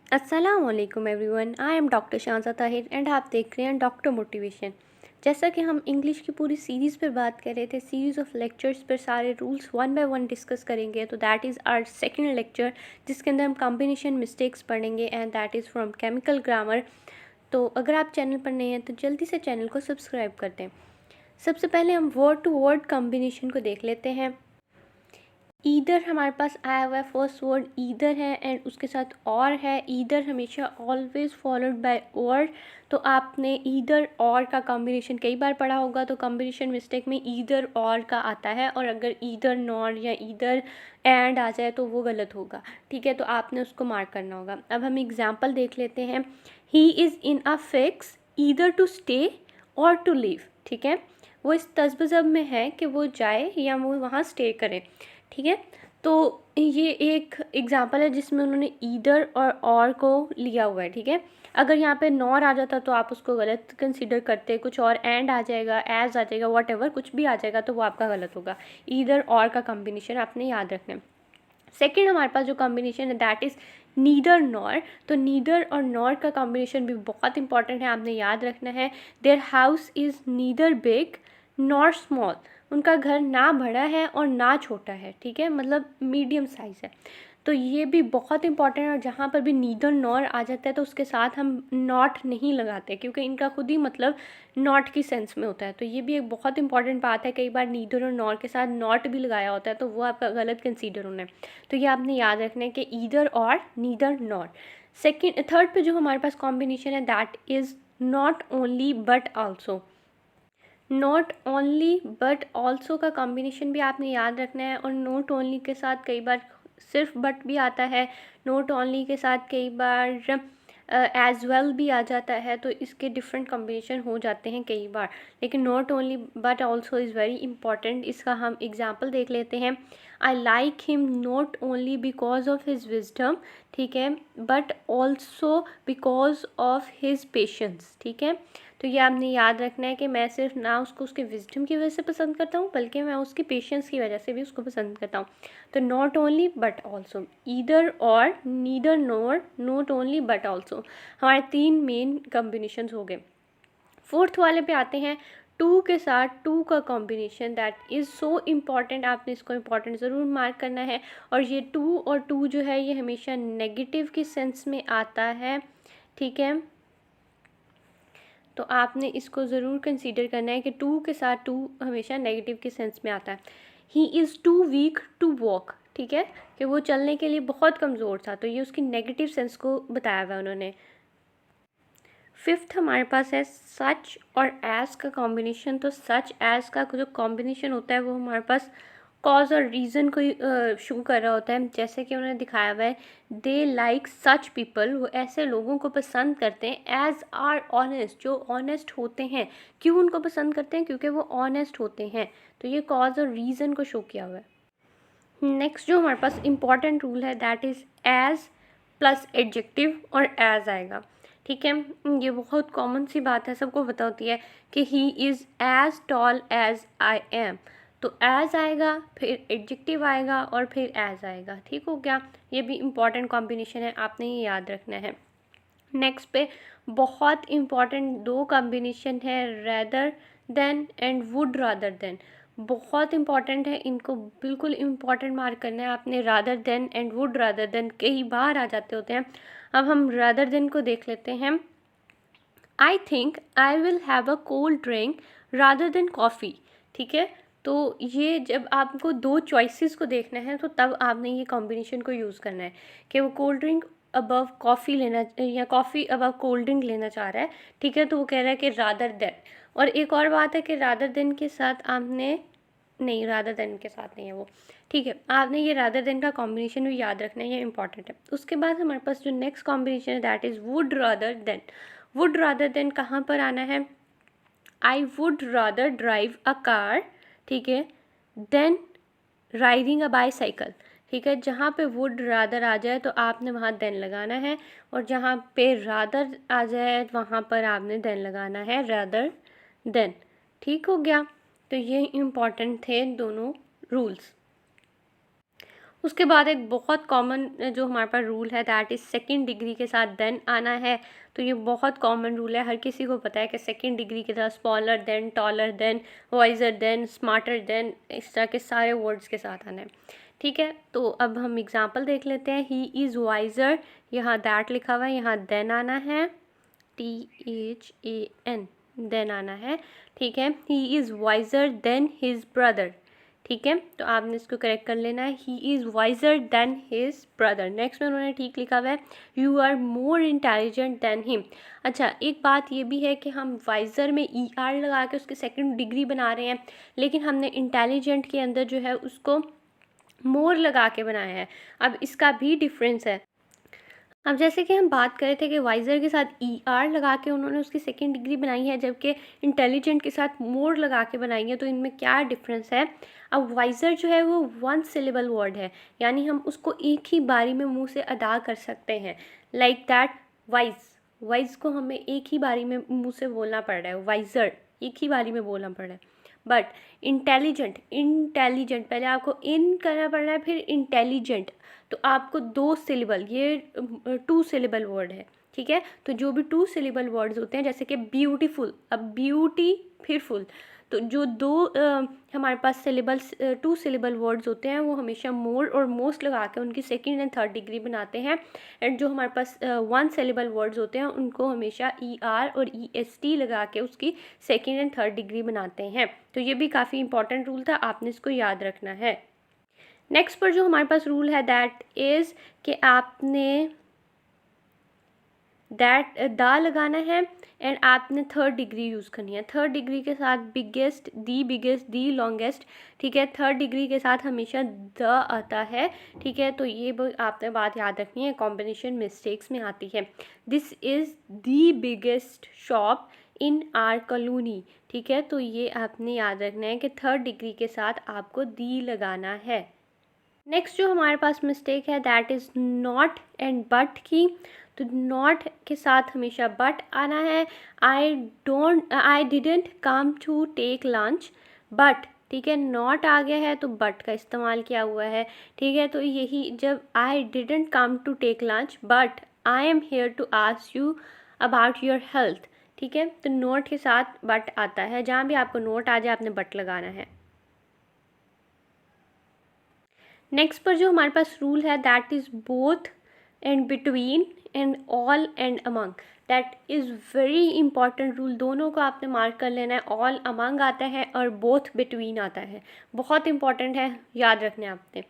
अस्सलामुअलैकुम everyone, I am doctor Shanza Tahir and आप देख रहे हैं डॉक्टर मोटिवेशन। जैसा कि हम इंग्लिश की पूरी सीरीज़ पर बात कर रहे थे, सीरीज़ ऑफ लेक्चर्स पर सारे rules one by one discuss करेंगे। तो that is our second lecture, जिसके अंदर हम कॉम्बिनेशन मिस्टेक्स पढ़ेंगे and that is from chemical grammar. तो अगर आप चैनल पर नए हैं तो जल्दी से चैनल को सब्सक्राइब कर दें। सबसे पहले हम वर्ड टू वर्ड कॉम्बिनेशन को देख लेते हैं। ईदर हमारे पास आया हुआ है, फर्स्ट वर्ड ईदर है एंड उसके साथ और है। ईदर हमेशा ऑलवेज फॉलोड बाय और। तो आपने ईदर और का कॉम्बिनेशन कई बार पढ़ा होगा, तो कॉम्बिनेशन मिस्टेक में ईदर और का आता है, और अगर ईदर नॉर या ईदर एंड आ जाए तो वो गलत होगा। ठीक है, तो आपने उसको मार्क करना होगा। अब हम एग्जाम्पल देख लेते हैं। He is in a fix either to stay or to leave. ठीक है, वो इस तज़ब्ज़ब में है कि वो जाए या वो वहाँ स्टे करे। ठीक है, तो ये एक एग्जांपल है जिसमें उन्होंने ईदर और को लिया हुआ है। ठीक है, अगर यहाँ पे नॉर आ जाता तो आप उसको गलत कंसीडर करते, कुछ और एंड आ जाएगा, एज आ जाएगा, वट एवर कुछ भी आ जाएगा तो वो आपका गलत होगा। ईदर और का कॉम्बिनेशन आपने याद रखना है। सेकेंड हमारे पास जो कॉम्बिनेशन है दैट इज़ नीदर नॉर। तो नीदर और नॉर का कॉम्बिनेशन भी बहुत इंपॉर्टेंट है, आपने याद रखना है। Their house is neither big nor small. उनका घर ना बड़ा है और ना छोटा है। ठीक है, मतलब मीडियम साइज़ है। तो ये भी बहुत इंपॉर्टेंट है, और जहाँ पर भी नीदर नॉर आ जाता है तो उसके साथ हम नॉट नहीं लगाते, क्योंकि इनका खुद ही मतलब नॉट की सेंस में होता है। तो ये भी एक बहुत इंपॉर्टेंट बात है, कई बार नीदर और नॉर के साथ नॉट भी लगाया होता है तो वो आपका गलत कंसीडर होना है। तो ये आपने याद रखना है कि either or neither nor. Third पे जो हमारे पास कॉम्बिनेशन है that is not only but also. Not only but also का कॉम्बिनेशन भी आपने याद रखना है, और नॉट ओनली के साथ कई बार सिर्फ बट भी आता है, नॉट ओनली के साथ कई बार एज वेल भी आ जाता है। तो इसके डिफरेंट कॉम्बिनेशन हो जाते हैं कई बार, लेकिन not only but also is very important. इसका हम एग्जाम्पल देख लेते हैं। I like him not only because of his wisdom, ठीक है, but also because of his patience. ठीक है, तो ये आपने याद रखना है कि मैं सिर्फ ना उसको उसके विजडम की वजह से पसंद करता हूँ, बल्कि मैं उसकी पेशेंस की वजह से भी उसको पसंद करता हूँ। तो not only but also, either or, neither nor, not only but also, हमारे तीन मेन कॉम्बिनेशन हो गए। फोर्थ वाले पे आते हैं, टू के साथ टू का combination that is so important. आपने इसको इम्पॉर्टेंट ज़रूर मार्क करना है। और ये टू और टू जो है ये हमेशा नेगेटिव की सेंस में आता है। ठीक है, तो आपने इसको ज़रूर कंसीडर करना है कि टू के साथ टू हमेशा नेगेटिव के सेंस में आता है। He is too weak to walk. ठीक है, कि वो चलने के लिए बहुत कमज़ोर था, तो ये उसकी नेगेटिव सेंस को बताया हुआ उन्होंने। फिफ्थ हमारे पास है सच और एज का कॉम्बिनेशन। तो सच एज का जो कॉम्बिनेशन होता है वो हमारे पास कॉज और रीज़न को शो कर रहा होता है। जैसे कि उन्होंने दिखाया हुआ है, दे लाइक सच पीपल, वो ऐसे लोगों को पसंद करते हैं, एज आर ऑनेस्ट, जो ऑनेस्ट होते हैं। क्यों उनको पसंद करते हैं? क्योंकि वो ऑनेस्ट होते हैं। तो ये कॉज और रीज़न को शो किया हुआ है। नेक्स्ट जो हमारे पास इम्पॉर्टेंट रूल है that is as plus adjective और एज आएगा। ठीक है, ये बहुत कॉमन सी बात है, सबको पता होती है कि he is as tall as I am. तो एज आएगा, फिर एडजेक्टिव आएगा और फिर एज आएगा। ठीक हो गया, ये भी इम्पॉर्टेंट कॉम्बिनेशन है, आपने ये याद रखना है। नेक्स्ट पे बहुत इम्पॉर्टेंट दो कॉम्बिनेशन है, rather than and would rather than. बहुत इंपॉर्टेंट है, इनको बिल्कुल इम्पॉर्टेंट मार्क करना है आपने। Rather than and would rather than कई बार आ जाते होते हैं। अब हम रादर देन को देख लेते हैं। I think I will have a cold drink rather than coffee. ठीक है, तो ये जब आपको दो चॉइसेस को देखना है तो तब आपने ये कॉम्बिनेशन को यूज़ करना है कि वो कोल्ड ड्रिंक अबव कॉफ़ी लेना या कॉफ़ी अबव कोल्ड ड्रिंक लेना चाह रहा है। ठीक है, तो वो कह रहा है कि रादर देन। और एक और बात है कि रादर देन के साथ आपने, नहीं, रादर देन के साथ नहीं है वो। ठीक है, आपने ये रादर देन का कॉम्बिनेशन भी याद रखना है, ये इंपॉर्टेंट है। उसके बाद हमारे पास जो नेक्स्ट कॉम्बिनेशन है that is would rather than. Would rather than कहाँ पर आना है? I would rather drive a car, ठीक है, देन राइडिंग अ बाईसाइकिल। ठीक है, जहाँ पे वुड रादर आ जाए तो आपने वहाँ देन लगाना है, और जहाँ पे रादर आ जाए वहाँ पर आपने देन लगाना है रादर देन। ठीक हो गया, तो ये इम्पॉर्टेंट थे दोनों रूल्स। उसके बाद एक बहुत कॉमन जो हमारे पास रूल है दैट इज़ सेकंड डिग्री के साथ देन आना है। तो ये बहुत कॉमन रूल है, हर किसी को पता है कि सेकंड डिग्री के साथ smaller than, taller than, visor then, smarter than, इस तरह के सारे वर्ड्स के साथ आना है। ठीक है, तो अब हम एग्जांपल देख लेते हैं। ही इज़ वाइजर, यहाँ दैट लिखा हुआ है, यहाँ देन आना है, THAN, देन आना है। ठीक है, he is wiser than his brother. ठीक है, तो आपने इसको करेक्ट कर लेना है, he is wiser than his brother. Next में उन्होंने ठीक लिखा हुआ है, you are more intelligent than him. अच्छा, एक बात ये भी है कि हम वाइजर में ER लगा के उसकी सेकंड डिग्री बना रहे हैं, लेकिन हमने इंटेलिजेंट के अंदर जो है उसको मोर लगा के बनाया है। अब इसका भी डिफरेंस है। अब जैसे कि हम बात कर रहे थे कि वाइज़र के साथ ER लगा के उन्होंने उसकी सेकंड डिग्री बनाई है, जबकि इंटेलिजेंट के साथ मोर लगा के बनाई है, तो इनमें क्या डिफरेंस है। अब वाइज़र जो है वो 1 सिलेबल वर्ड है, यानी हम उसको एक ही बारी में मुंह से अदा कर सकते हैं। लाइक दैट वाइज़ को हमें एक ही बारी में मुंह से बोलना पड़ रहा है, वाइज़र एक ही बारी में बोलना पड़ रहा है। बट इंटेलिजेंट पहले आपको इन करना पड़ रहा है, फिर इंटेलिजेंट, तो आपको 2 सिलेबल, ये 2 सिलेबल वर्ड है। ठीक है, तो जो भी 2 सिलेबल वर्ड्स होते हैं, जैसे कि ब्यूटीफुल, अब ब्यूटी फिर फुल, तो जो 2 हमारे पास सिलेबल्स 2 सिलेबल वर्ड्स होते हैं वो हमेशा मोर और मोस्ट लगा के उनकी सेकंड एंड थर्ड डिग्री बनाते हैं। एंड जो हमारे पास 1 सिलेबल वर्ड्स होते हैं उनको हमेशा ER और EST लगा के उसकी सेकंड एंड थर्ड डिग्री बनाते हैं। तो ये भी काफ़ी इंपॉर्टेंट रूल था, आपने इसको याद रखना है। नेक्स्ट पर जो हमारे पास रूल है दैट इज़ कि आपने दैट दा लगाना है एंड आपने थर्ड डिग्री यूज़ करनी है। थर्ड डिग्री के साथ बिगेस्ट, दी लॉन्गेस्ट। ठीक है, थर्ड डिग्री के साथ हमेशा द आता है। ठीक है, तो ये आपने बात याद रखनी है, कॉम्बिनेशन मिस्टेक्स में आती है। This is the biggest shop in are colony. ठीक है, तो ये आपने याद रखना है कि थर्ड डिग्री के साथ आपको दी लगाना है। नेक्स्ट जो हमारे पास मिस्टेक है that is not and but की। तो नॉट के साथ हमेशा बट आना है। I didn't come to take lunch but, ठीक है, नॉट आ गया है तो बट का इस्तेमाल किया हुआ है। ठीक है, तो यही जब I didn't come to take lunch but I am here to ask you about your health. ठीक है, तो नोट के साथ बट आता है, जहाँ भी आपको नोट आ जाए आपने बट लगाना है। नेक्स्ट पर जो हमारे पास रूल है that is both and between and all and among. That is very important rule, दोनों को आपने मार्क कर लेना है। ऑल अमंग आता है और बोथ बिटवीन आता है, बहुत इंपॉर्टेंट है, याद रखना है आपने।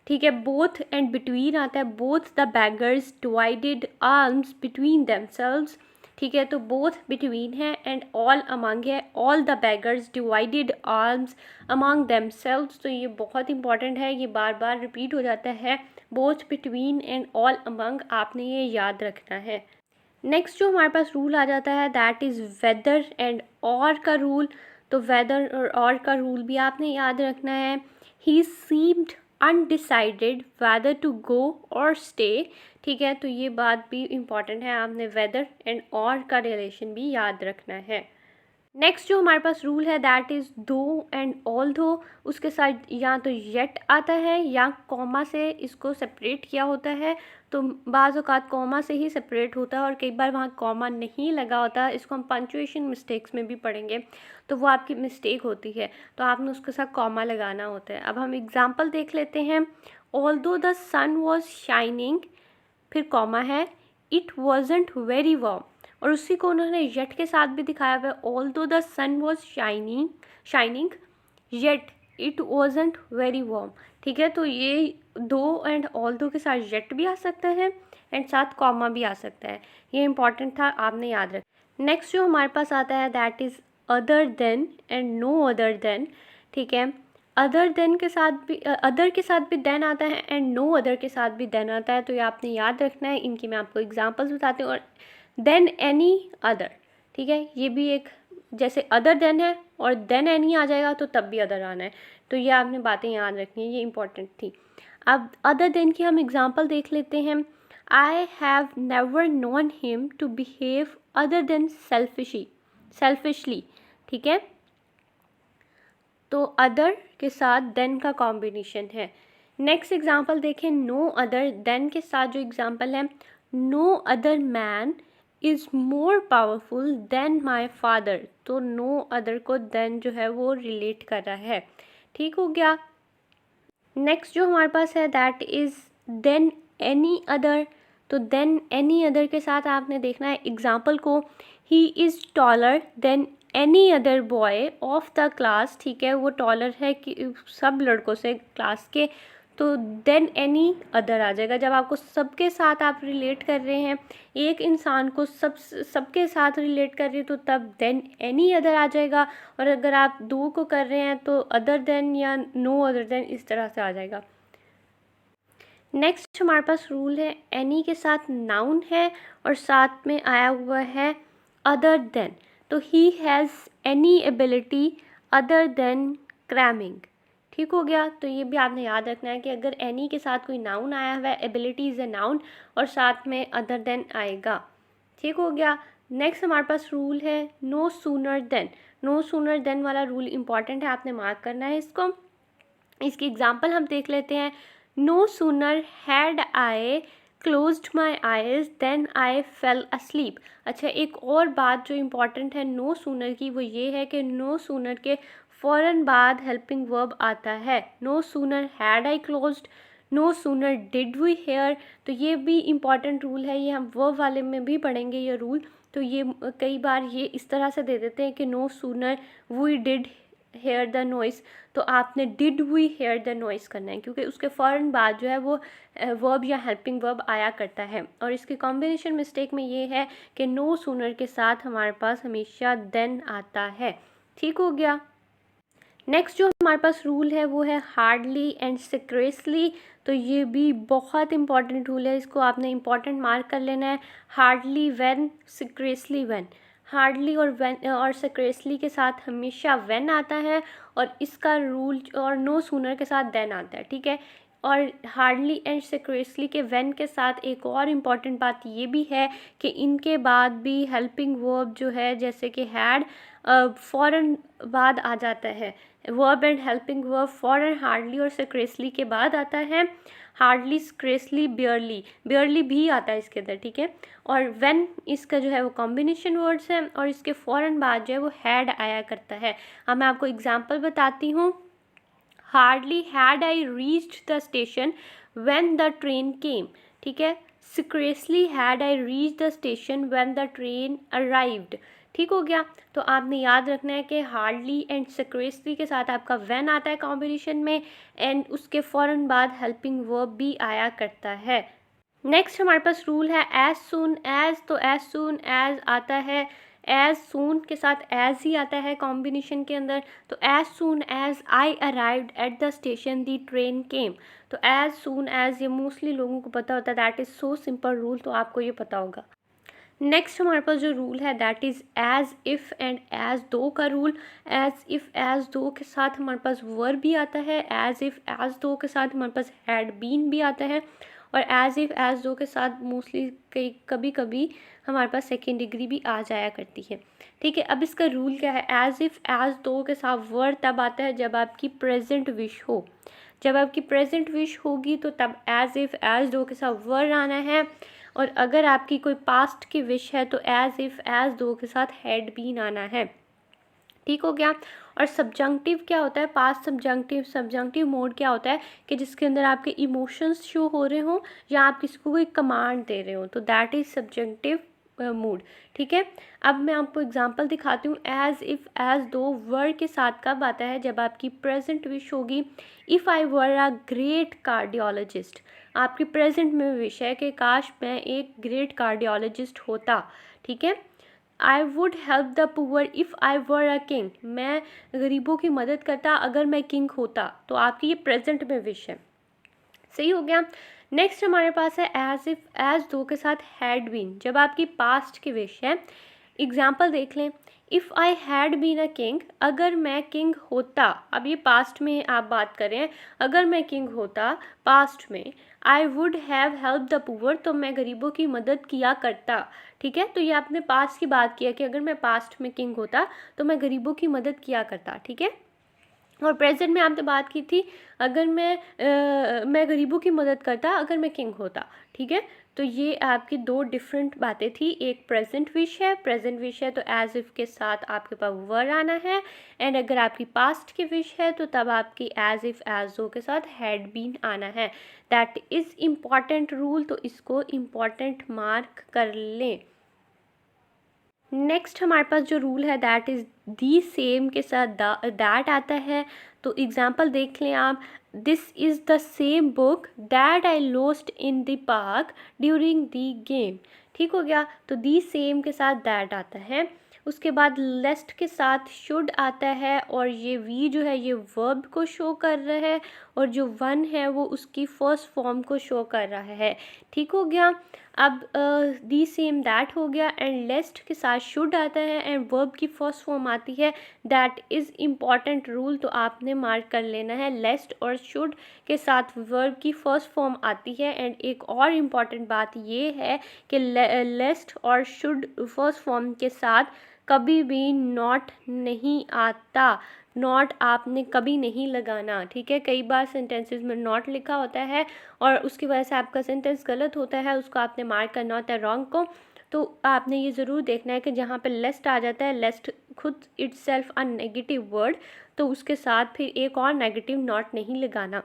ठीक है, बोथ एंड बिटवीन आता है। Both the beggars divided arms between themselves. ठीक है, तो बोथ बिटवीन है एंड ऑल अमंग है। All the beggars divided arms among themselves. तो ये बहुत इंपॉर्टेंट है, ये बार बार रिपीट हो जाता है। Both between and all among, आपने ये याद रखना है। नेक्स्ट जो हमारे पास रूल आ जाता है दैट इज़ वेदर एंड और का रूल। तो वेदर और का रूल भी आपने याद रखना है। He seemed undecided whether to go or stay. ठीक है, तो ये बात भी इम्पॉर्टेंट है, आपने वेदर एंड और का रिलेशन भी याद रखना है। नेक्स्ट जो हमारे पास रूल है दैट इज़ दो एंड ऑल दो। उसके साथ या तो येट आता है या कॉमा से इसको सेपरेट किया होता है। तो बाज़ औक़ात कॉमा से ही सेपरेट होता है और कई बार वहाँ कॉमा नहीं लगा होता। इसको हम पंक्चुएशन मिस्टेक्स में भी पढ़ेंगे, तो वो आपकी मिस्टेक होती है, तो आपने उसके साथ कॉमा लगाना होता है। अब हम एग्ज़ाम्पल देख लेते हैं। Although the sun was shining, फिर कॉमा है, इट वॉजंट वेरी वार्म, और उसी को उन्होंने येट के साथ भी दिखाया हुआ है। Although the sun was shining yet it wasn't very warm. ठीक है, तो ये दो एंड ऑल्दो के साथ येट भी आ सकता है एंड साथ कॉमा भी आ सकता है, ये इंपॉर्टेंट था, आपने याद रखा। नेक्स्ट जो हमारे पास आता है that is other than and no other than. ठीक है, अदर देन के साथ भी अदर के साथ भी देन आता है एंड नो अदर के साथ भी देन आता है, तो ये आपने याद रखना है। इनकी मैं आपको एग्जांपल्स बताती हूँ। और देन एनी अदर, ठीक है, ये भी एक, जैसे अदर देन है और देन एनी आ जाएगा तो तब भी अदर आना है, तो ये आपने बातें याद रखनी है, ये इंपॉर्टेंट थी। अब अदर देन की हम एग्जांपल देख लेते हैं। I have never known him to behave other than selfishly. ठीक है, तो अदर के साथ देन का कॉम्बिनेशन है। नेक्स्ट एग्जाम्पल देखें, नो अदर देन के साथ जो एग्जाम्पल है, no other man is more powerful than my father, तो नो अदर को देन जो है वो रिलेट कर रहा है। ठीक हो गया। नेक्स्ट जो हमारे पास है that is than any other, तो देन एनी अदर के साथ आपने देखना है एग्जाम्पल को, he is taller than any other boy of the class, ठीक है, वो टॉलर है कि सब लड़कों से क्लास के, तो देन एनी अदर आ जाएगा। जब आपको सबके साथ आप रिलेट कर रहे हैं, एक इंसान को सबके साथ रिलेट कर रहे हो, तो तब देन एनी अदर आ जाएगा। और अगर आप दो को कर रहे हैं तो अदर देन या नो अदर देन इस तरह से आ जाएगा। नेक्स्ट हमारे पास रूल है, एनी के साथ नाउन है और साथ में आया हुआ है अदर देन, तो he has any ability other than cramming. ठीक हो गया। तो ये भी आपने याद रखना है कि अगर एनी के साथ कोई नाउन आया हुआ है, एबिलिटी इज़ अ नाउन और साथ में अदर देन आएगा। ठीक हो गया। नेक्स्ट हमारे पास रूल है no sooner than. No sooner than वाला रूल इंपॉर्टेंट है, आपने मार्क करना है इसको। इसकी एग्जांपल हम देख लेते हैं, no sooner had I closed my eyes than I fell asleep. अच्छा, एक और बात जो इम्पॉर्टेंट है नो सूनर की वो ये है कि नो सूनर के फ़ौरन बाद हेल्पिंग वर्ब आता है। No sooner had I closed, no sooner did we hear, तो ये भी इम्पॉर्टेंट रूल है, ये हम वर्ब वाले में भी पढ़ेंगे ये रूल। तो ये कई बार ये इस तरह से दे देते हैं कि no sooner we did hear the noise, तो आपने did we hear the noise करना है, क्योंकि उसके फ़ौरन बाद जो है वो वर्ब या हेल्पिंग वर्ब आया करता है। और इसकी कॉम्बिनेशन मिस्टेक में ये है कि नो सूनर के साथ हमारे पास हमेशा देन आता है। ठीक हो गया। नेक्स्ट जो हमारे पास रूल है वो है हार्डली एंड सिक्रेसली, तो ये भी बहुत इंपॉर्टेंट रूल है, इसको आपने इंपॉर्टेंट मार्क कर लेना है। Hardly when, scarcely when. Hardly और व्हेन और सिक्रेसली के साथ हमेशा व्हेन आता है, और इसका रूल और नो सूनर के साथ देन आता है। ठीक है। और हार्डली एंड सिक्रेसली के व्हेन के साथ एक और इम्पॉर्टेंट बात ये भी है कि इनके बाद भी हेल्पिंग वर्ब जो है जैसे कि हैड फ़ौरन बाद आ जाता है। वर्ब एंड हेल्पिंग वर्ब फ़ौरन हार्डली और सिक्रेसली के बाद आता है। हार्डली, सिक्रेसली, बियरली, बियरली भी आता है इसके अंदर। ठीक है। और व्हेन इसका जो है वो कॉम्बिनेशन वर्ड्स है, और इसके फ़ौरन बाद जो है वो हैड आया करता है। अब मैं आपको एग्जांपल बताती हूँ। Hardly had I reached the station when the train came. ठीक है। Scarcely had I reached the station when the train arrived. ठीक हो गया। तो आपने याद रखना है कि हार्डली एंड सिक्रेसली के साथ आपका व्हेन आता है कॉम्बिनेशन में, एंड उसके फ़ौरन बाद हेल्पिंग वर्ब भी आया करता है। नेक्स्ट हमारे पास रूल है एज सून एज, तो एज सून एज आता है, एज सून के साथ एज ही आता है कॉम्बिनेशन के अंदर, तो as soon as I arrived at the station the train came. तो एज सून एज ये मोस्टली लोगों को पता होता है, that is so simple rule, तो आपको ये पता होगा। नेक्स्ट हमारे पास जो रूल है that is as if and as though का रूल। एज इफ़ एज दो के साथ हमारे पास वर्ब भी आता है, एज इफ़ एज दो के साथ हमारे पास हैड बीन भी आता है, और एज इफ़ एज दो के साथ मोस्टली कभी कभी हमारे पास सेकेंड डिग्री भी आ जाया करती है। ठीक है। अब इसका रूल क्या है, एज इफ़ एज दो के साथ वर्ब तब आता है जब आपकी प्रेजेंट विश हो। जब आपकी प्रेजेंट विश होगी तो तब एज इफ़ एज दो के साथ वर्ब आना है, और अगर आपकी कोई पास्ट की विश है तो एज इफ़ एज दो के साथ हैड बीन आना है। ठीक हो गया। और सब्जंक्टिव क्या होता है, पास्ट सब्जंक्टिव, सब्जंक्टिव मोड क्या होता है कि जिसके अंदर आपके इमोशंस शो हो रहे हों या आप किसी को कोई कमांड दे रहे हो, तो दैट इज़ सब्जंक्टिव मूड। ठीक है। अब मैं आपको एग्जांपल दिखाती हूँ। एज इफ़ एज दो वर्ड के साथ कब आता है, जब आपकी प्रेजेंट विश होगी, if I were a great cardiologist. आपकी प्रेजेंट में विश है कि काश मैं एक ग्रेट कार्डियोलॉजिस्ट होता। ठीक है। I would help the poor if I were a king. मैं गरीबों की मदद करता अगर मैं किंग होता, तो आपकी ये प्रेजेंट में विश है। सही हो गया। नेक्स्ट हमारे पास है एज इफ़ एज दो के साथ हैड बीन, जब आपकी पास्ट की विश है। एग्जाम्पल देख लें, if I had been a king, अगर मैं किंग होता, अब ये पास्ट में आप बात करें, अगर मैं किंग होता पास्ट में, I would have help the poor, तो मैं गरीबों की मदद किया करता। ठीक है। तो ये आपने पास्ट की बात किया कि अगर मैं पास्ट में किंग होता तो मैं गरीबों की मदद किया करता। ठीक है। और प्रेजेंट में आपने बात की थी अगर मैं गरीबों की मदद करता अगर मैं किंग होता, ठीक है। तो ये आपकी दो डिफरेंट बातें थी। एक प्रेजेंट विश है, प्रेजेंट विश है तो एज इफ़ के साथ आपके पास वर आना है, एंड अगर आपकी पास्ट की विश है तो तब आपकी एज इफ़ एज दो के साथ हैड बीन आना है। दैट इज़ इम्पॉर्टेंट रूल, तो इसको इम्पॉर्टेंट मार्क कर लें। नेक्स्ट हमारे पास जो रूल है दैट इज़ दी सेम के साथ दैट आता है। तो एग्जांपल देख लें आप, this is the same book that I lost in the park during the game. ठीक हो गया, तो दी सेम के साथ दैट आता है। उसके बाद लेस्ट के साथ शुड आता है, और ये वी जो है ये वर्ब को शो कर रहा है, और जो वन है वो उसकी फर्स्ट फॉर्म को शो कर रहा है। ठीक हो गया। अब दी सेम दैट हो गया, एंड लेस्ट के साथ शुड आता है एंड वर्ब की फर्स्ट फॉर्म आती है। दैट इज़ इम्पॉर्टेंट रूल, तो आपने मार्क कर लेना है। लेस्ट और शुड के साथ वर्ब की फर्स्ट फॉर्म आती है। एंड एक और इम्पॉर्टेंट बात ये है कि लेस्ट और शुड फर्स्ट फॉर्म के साथ कभी भी नॉट नहीं आता। नॉट आपने कभी नहीं लगाना, ठीक है। कई बार सेंटेंसेस में नॉट लिखा होता है और उसकी वजह से आपका सेंटेंस गलत होता है, उसको आपने मार्क करना होता है रॉन्ग को। तो आपने ये ज़रूर देखना है कि जहाँ पे लेस्ट आ जाता है, लेस्ट खुद इटसेल्फ अ नेगेटिव वर्ड, तो उसके साथ फिर एक और नेगेटिव नॉट नहीं लगाना,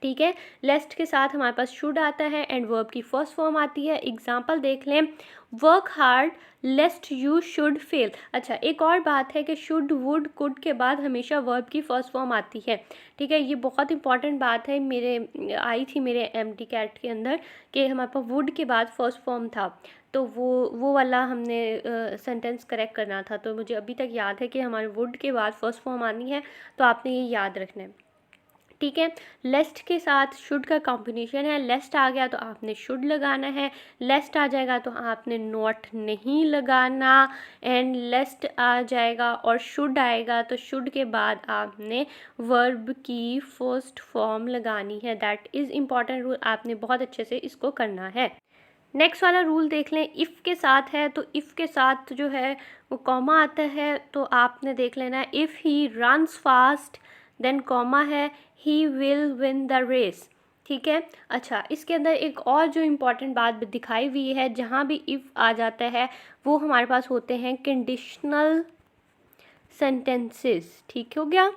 ठीक है। लेस्ट के साथ हमारे पास शुड आता है एंड वर्ब की फर्स्ट फॉर्म आती है। एग्जाम्पल देख लें, work hard लेस्ट you should fail. अच्छा, एक और बात है कि शुड वुड कुड के बाद हमेशा वर्ब की फर्स्ट फॉर्म आती है, ठीक है। ये बहुत इंपॉर्टेंट बात है, आई थी मेरे एमटी कैट के अंदर कि हमारे पास वुड के बाद फर्स्ट फॉर्म था, तो वो वाला हमने सेंटेंस करेक्ट करना था। तो मुझे अभी तक याद है कि हमारे वुड के बाद फर्स्ट फॉर्म आनी है, तो आपने ये याद रखना है, ठीक है। लेस्ट के साथ शुड का कॉम्बिनेशन है। लेस्ट आ गया तो आपने शुड लगाना है, लेस्ट आ जाएगा तो आपने नॉट नहीं लगाना, एंड लेस्ट आ जाएगा और शुड आएगा तो शुड के बाद आपने वर्ब की फर्स्ट फॉर्म लगानी है। दैट इज़ इम्पॉर्टेंट रूल, आपने बहुत अच्छे से इसको करना है। नेक्स्ट वाला रूल देख लें, इफ़ के साथ है तो इफ़ के साथ जो है वो कॉमा आता है, तो आपने देख लेना है if he runs fast then comma है he will win the race, ठीक है। अच्छा, इसके अंदर एक और जो इम्पोर्टेंट बात दिखाई हुई है, जहाँ भी इफ़ आ जाता है वो हमारे पास होते हैं कंडीशनल सेंटेंसेस, ठीक हो गया,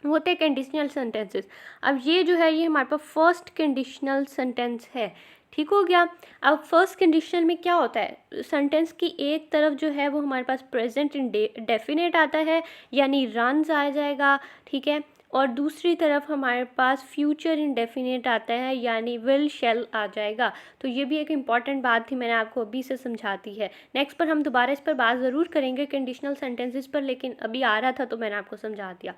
होते हैं कंडीशनल सेंटेंसेस। अब ये जो है ये हमारे पास फर्स्ट कंडीशनल सेंटेंस है, ठीक हो गया। अब फर्स्ट कंडीशनल में क्या होता है, सेंटेंस की एक तरफ जो है वो हमारे पास प्रेजेंट इंडेफिनिट आता है, यानी रन्स आ जाएगा, ठीक है। और दूसरी तरफ हमारे पास फ्यूचर इंडेफिनिट आता है, यानी विल शैल आ जाएगा। तो ये भी एक इम्पॉर्टेंट बात थी, मैंने आपको अभी से समझाती है। नेक्स्ट पर हम दोबारा इस पर बात ज़रूर करेंगे कंडीशनल सेंटेंसेस पर, लेकिन अभी आ रहा था तो मैंने आपको समझा दिया।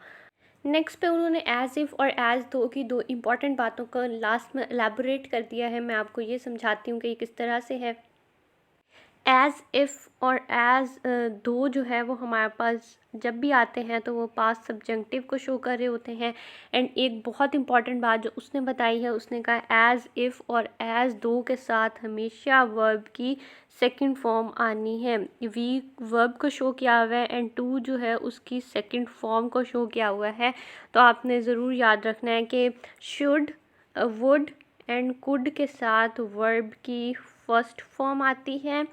नेक्स्ट पे उन्होंने एज इफ़ और एज दो की दो इम्पॉर्टेंट बातों को लास्ट में एलैबोरेट कर दिया है। मैं आपको ये समझाती हूँ कि ये किस तरह से है। एज़ इफ़ और एज़ दो जो है वो हमारे पास जब भी आते हैं तो वो पास्ट सब्जेक्टिव को शो कर रहे होते हैं। एंड एक बहुत इंपॉर्टेंट बात जो उसने बताई है, उसने कहा एज़ इफ़ और एज़ दो के साथ हमेशा वर्ब की सेकंड फॉर्म आनी है। वी वर्ब को शो किया हुआ है एंड टू जो है उसकी सेकंड फॉर्म को शो किया हुआ है। तो आपने ज़रूर याद रखना है कि शुड, वुड एंड कुड के साथ वर्ब की फर्स्ट फॉर्म आती है,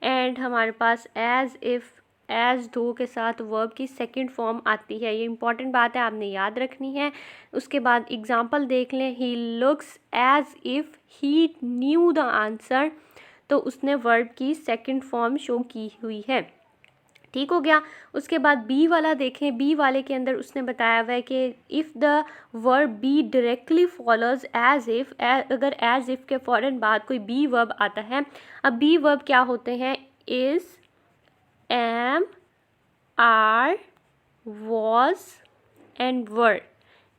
एंड हमारे पास एज़ इफ़ एज़ दो के साथ वर्ब की सेकंड फॉर्म आती है। ये इंपॉर्टेंट बात है, आपने याद रखनी है। उसके बाद एग्जांपल देख लें, he looks as if he new the answer, तो उसने वर्ब की सेकंड फॉर्म शो की हुई है, ठीक हो गया। उसके बाद बी वाला देखें, बी वाले के अंदर उसने बताया हुआ है कि if the verb be directly follows as if, अगर एज इफ़ के फ़ौरन बाद कोई बी वर्ब आता है। अब बी वर्ब क्या होते हैं, is, am, are, was and were,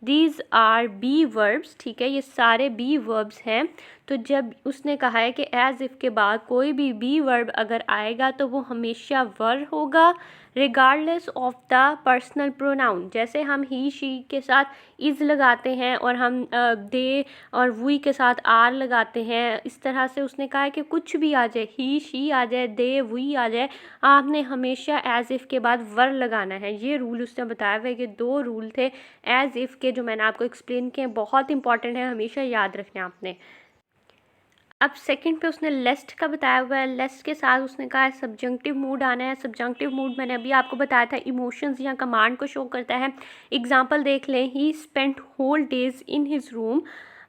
these are be verbs, ठीक है। ये सारे बी वर्ब्स हैं। तो जब उसने कहा है कि एज इफ़ के बाद कोई भी बी वर्ब अगर आएगा तो वो हमेशा वर होगा regardless of the personal pronoun. जैसे हम ही शी के साथ इज़ लगाते हैं और हम दे और वी के साथ आर लगाते हैं, इस तरह से उसने कहा है कि कुछ भी आ जाए, ही शी आ जाए, दे वी आ जाए, आपने हमेशा एज इफ़ के बाद वर लगाना है। ये रूल उसने बताया हुआ है कि 2 रूल थे एज इफ़ के जो मैंने आपको एक्सप्लेन किए, बहुत इंपॉर्टेंट है, हमेशा याद रखना आपने। अब सेकंड पे उसने लेस्ट का बताया हुआ है। लेस्ट के साथ उसने कहा है सब्जंक्टिव मूड आना है। सब्जंक्टिव मूड मैंने अभी आपको बताया था इमोशंस या कमांड को शो करता है। एग्जांपल देख लें, he spent whole days in his room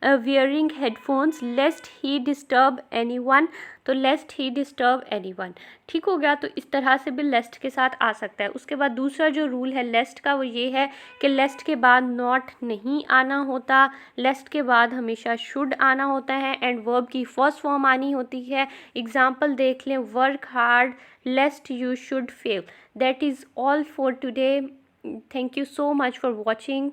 wearing headphones lest he disturb anyone. तो लेस्ट ही डिस्टर्ब एनीवन, ठीक हो गया। तो इस तरह से भी लेस्ट के साथ आ सकता है। उसके बाद दूसरा जो रूल है लेस्ट का वो ये है कि लेस्ट के बाद नॉट नहीं आना होता, लेस्ट के बाद हमेशा शुड आना होता है एंड वर्ब की फर्स्ट फॉर्म आनी होती है। एग्जाम्पल देख लें, work hard लेस्ट you should fail. That is all for today. Thank you so much for watching.